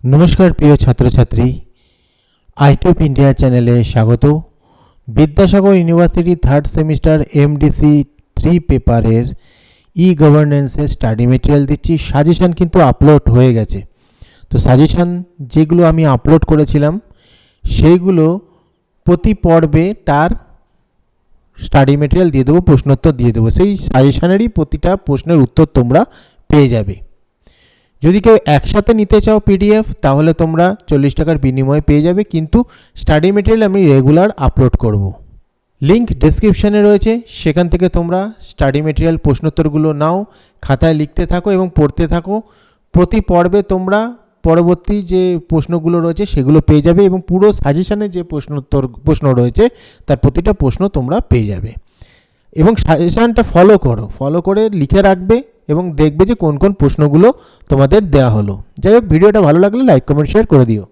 নমস্কার প্রিয় ছাত্রছাত্রী, আইটিউব ইন্ডিয়া চ্যানেলে স্বাগত। Vidyasagar university third semester MDC 3 পেপারের গভর্নেন্সের স্টাডি মেটেরিয়াল দিচ্ছি। সাজেশন কিন্তু আপলোড হয়ে গেছে। তো সাজেশন যেগুলো আমি আপলোড করেছিলাম সেইগুলো প্রতি পর্বে তার স্টাডি মেটেরিয়াল দিয়ে দেবো, প্রশ্নোত্তর দিয়ে দেবো। সেই সাজেশনেরই প্রতিটা প্রশ্নের উত্তর তোমরা পেয়ে যাবে। যদি কেউ একসাথে নিতে চাও পিডিএফ, তাহলে তোমরা 40 টাকার বিনিময়ে পেয়ে যাবে, কিন্তু স্টাডি মেটেরিয়াল আমি রেগুলার আপলোড করব। লিঙ্ক ডেসক্রিপশানে রয়েছে, সেখান থেকে তোমরা স্টাডি মেটেরিয়াল প্রশ্নোত্তরগুলো নাও, খাতায় লিখতে থাকো এবং পড়তে থাকো। প্রতি পর্বে তোমরা পরবর্তী যে প্রশ্নগুলো রয়েছে সেগুলো পেয়ে যাবে এবং পুরো সাজেশানে যে প্রশ্ন রয়েছে তার প্রতিটা প্রশ্ন তোমরা পেয়ে যাবে। এবং সাজেশানটা ফলো করে লিখে রাখবে এবং দেখবে যে কোন কোন প্রশ্নগুলো তোমাদের দেওয়া হলো। যাই হোক, ভিডিওটা ভালো লাগলে লাইক কমেন্ট শেয়ার করে দিও।